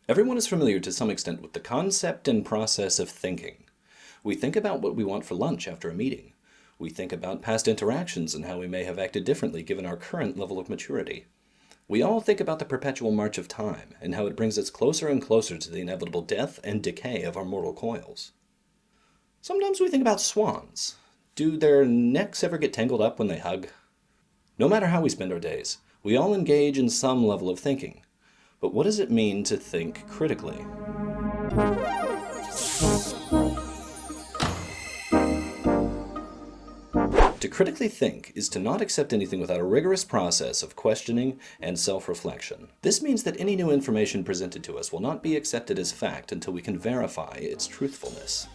Everyone is familiar to some extent with the concept and process of thinking. We think about what we want for lunch after a meeting. We think about past interactions and how we may have acted differently given our current level of maturity. We all think about the perpetual march of time and how it brings us closer and closer to the inevitable death and decay of our mortal coils. Sometimes we think about swans. Do their necks ever get tangled up when they hug? No matter how we spend our days, we all engage in some level of thinking. But what does it mean to think critically? To critically think is to not accept anything without a rigorous process of questioning and self-reflection. This means that any new information presented to us will not be accepted as fact until we can verify its truthfulness.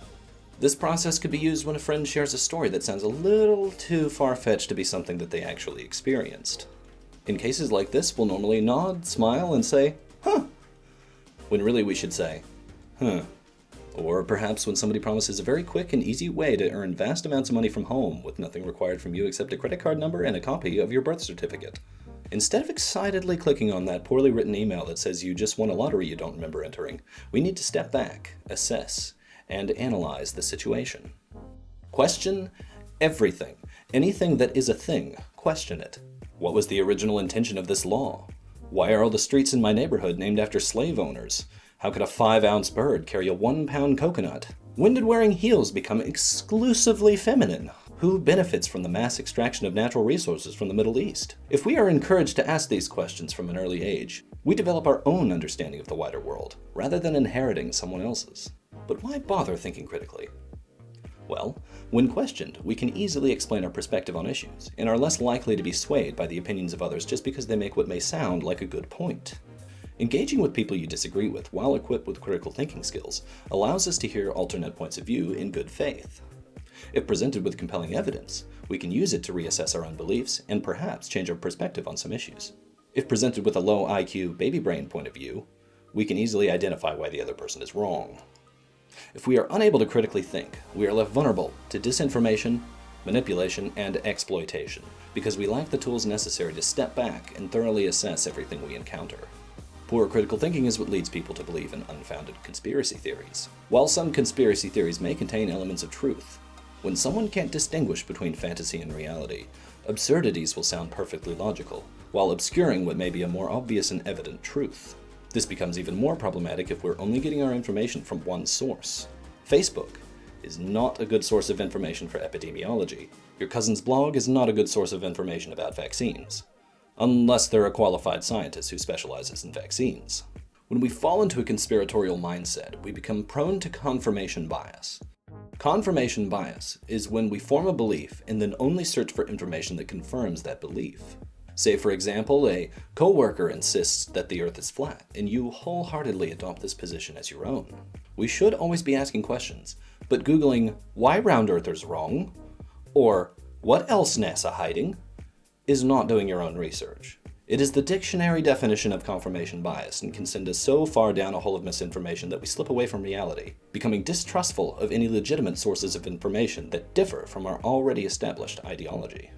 This process could be used when a friend shares a story that sounds a little too far-fetched to be something that they actually experienced. In cases like this, we'll normally nod, smile, and say, "Huh," when really we should say, "Huh." Or perhaps when somebody promises a very quick and easy way to earn vast amounts of money from home with nothing required from you except a credit card number and a copy of your birth certificate. Instead of excitedly clicking on that poorly written email that says you just won a lottery you don't remember entering, we need to step back, assess, and analyze the situation. Question everything. Anything that is a thing, question it. What was the original intention of this law? Why are all the streets in my neighborhood named after slave owners? How could a 5-ounce bird carry a 1-pound coconut? When did wearing heels become exclusively feminine? Who benefits from the mass extraction of natural resources from the Middle East? If we are encouraged to ask these questions from an early age, we develop our own understanding of the wider world, rather than inheriting someone else's. But why bother thinking critically? Well, when questioned, we can easily explain our perspective on issues, and are less likely to be swayed by the opinions of others just because they make what may sound like a good point. Engaging with people you disagree with while equipped with critical thinking skills allows us to hear alternate points of view in good faith. If presented with compelling evidence, we can use it to reassess our own beliefs and perhaps change our perspective on some issues. If presented with a low IQ baby brain point of view, we can easily identify why the other person is wrong. If we are unable to critically think, we are left vulnerable to disinformation, manipulation, and exploitation because we lack the tools necessary to step back and thoroughly assess everything we encounter. Poor critical thinking is what leads people to believe in unfounded conspiracy theories. While some conspiracy theories may contain elements of truth, when someone can't distinguish between fantasy and reality, absurdities will sound perfectly logical, while obscuring what may be a more obvious and evident truth. This becomes even more problematic if we're only getting our information from one source. Facebook is not a good source of information for epidemiology. Your cousin's blog is not a good source of information about vaccines. Unless they're a qualified scientist who specializes in vaccines. When we fall into a conspiratorial mindset, we become prone to confirmation bias. Confirmation bias is when we form a belief and then only search for information that confirms that belief. Say, for example, a coworker insists that the Earth is flat, and you wholeheartedly adopt this position as your own. We should always be asking questions, but Googling, "Why round earthers wrong?" or "What else NASA hiding?" is not doing your own research. It is the dictionary definition of confirmation bias and can send us so far down a hole of misinformation that we slip away from reality, becoming distrustful of any legitimate sources of information that differ from our already established ideology.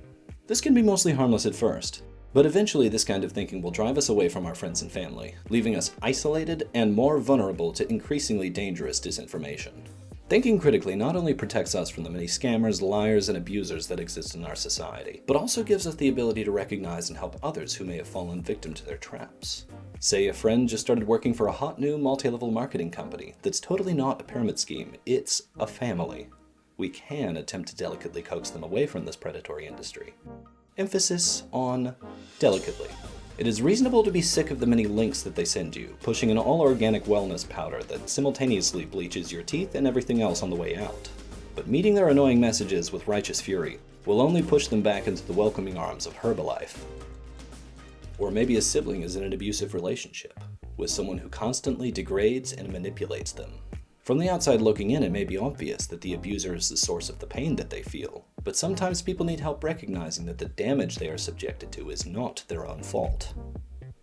This can be mostly harmless at first, but eventually this kind of thinking will drive us away from our friends and family, leaving us isolated and more vulnerable to increasingly dangerous disinformation. Thinking critically not only protects us from the many scammers, liars, and abusers that exist in our society, but also gives us the ability to recognize and help others who may have fallen victim to their traps. Say a friend just started working for a hot new multi-level marketing company that's totally not a pyramid scheme, it's a family. We can attempt to delicately coax them away from this predatory industry. Emphasis on delicately. It is reasonable to be sick of the many links that they send you, pushing an all-organic wellness powder that simultaneously bleaches your teeth and everything else on the way out. But meeting their annoying messages with righteous fury will only push them back into the welcoming arms of Herbalife. Or maybe a sibling is in an abusive relationship with someone who constantly degrades and manipulates them. From the outside looking in, it may be obvious that the abuser is the source of the pain that they feel, but sometimes people need help recognizing that the damage they are subjected to is not their own fault.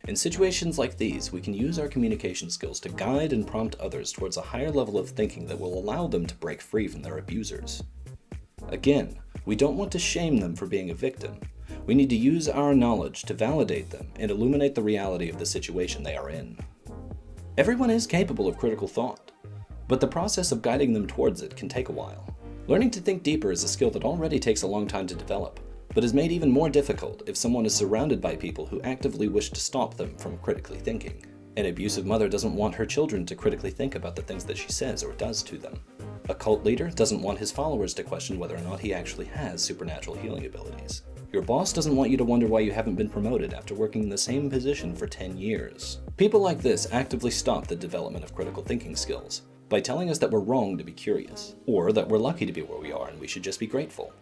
In situations like these, we can use our communication skills to guide and prompt others towards a higher level of thinking that will allow them to break free from their abusers. Again, we don't want to shame them for being a victim. We need to use our knowledge to validate them and illuminate the reality of the situation they are in. Everyone is capable of critical thought, but the process of guiding them towards it can take a while. Learning to think deeper is a skill that already takes a long time to develop, but is made even more difficult if someone is surrounded by people who actively wish to stop them from critically thinking. An abusive mother doesn't want her children to critically think about the things that she says or does to them. A cult leader doesn't want his followers to question whether or not he actually has supernatural healing abilities. Your boss doesn't want you to wonder why you haven't been promoted after working in the same position for 10 years. People like this actively stop the development of critical thinking skills by telling us that we're wrong to be curious, or that we're lucky to be where we are and we should just be grateful.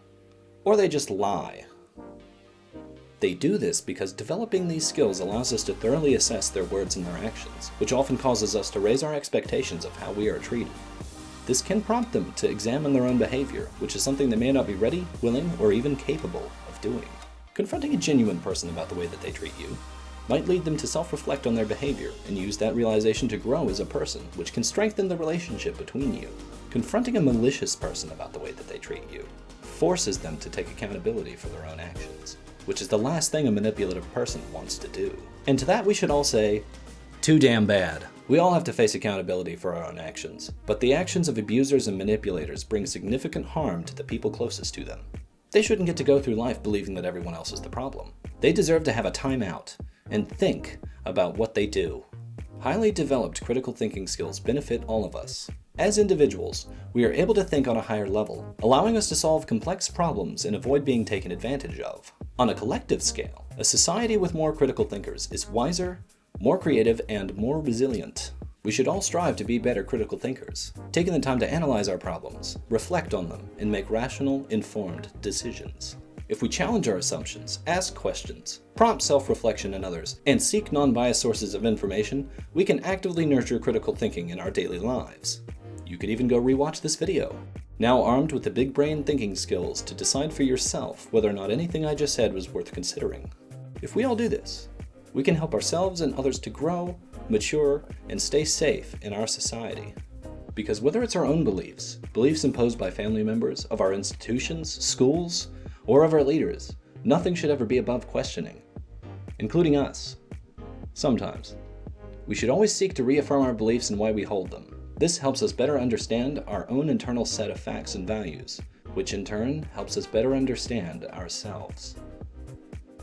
Or they just lie. They do this because developing these skills allows us to thoroughly assess their words and their actions, which often causes us to raise our expectations of how we are treated. This can prompt them to examine their own behavior, which is something they may not be ready, willing, or even capable of doing. Confronting a genuine person about the way that they treat you might lead them to self-reflect on their behavior and use that realization to grow as a person, which can strengthen the relationship between you. Confronting a malicious person about the way that they treat you forces them to take accountability for their own actions, which is the last thing a manipulative person wants to do. And to that we should all say, too damn bad. We all have to face accountability for our own actions, but the actions of abusers and manipulators bring significant harm to the people closest to them. They shouldn't get to go through life believing that everyone else is the problem. They deserve to have a timeout and think about what they do. Highly developed critical thinking skills benefit all of us. As individuals, we are able to think on a higher level, allowing us to solve complex problems and avoid being taken advantage of. On a collective scale, a society with more critical thinkers is wiser, more creative, and more resilient. We should all strive to be better critical thinkers, taking the time to analyze our problems, reflect on them, and make rational, informed decisions. If we challenge our assumptions, ask questions, prompt self-reflection in others, and seek non-biased sources of information, we can actively nurture critical thinking in our daily lives. You could even go rewatch this video. Now armed with the big brain thinking skills to decide for yourself whether or not anything I just said was worth considering. If we all do this, we can help ourselves and others to grow, mature, and stay safe in our society. Because whether it's our own beliefs, beliefs imposed by family members, of our institutions, schools, or of our leaders, nothing should ever be above questioning, including us. Sometimes. We should always seek to reaffirm our beliefs and why we hold them. This helps us better understand our own internal set of facts and values, which in turn helps us better understand ourselves.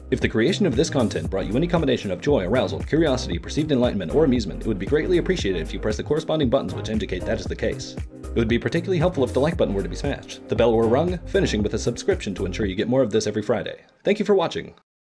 If the creation of this content brought you any combination of joy, arousal, curiosity, perceived enlightenment, or amusement, it would be greatly appreciated if you press the corresponding buttons which indicate that is the case. It would be particularly helpful if the like button were to be smashed, the bell were rung, finishing with a subscription to ensure you get more of this every Friday. Thank you for watching.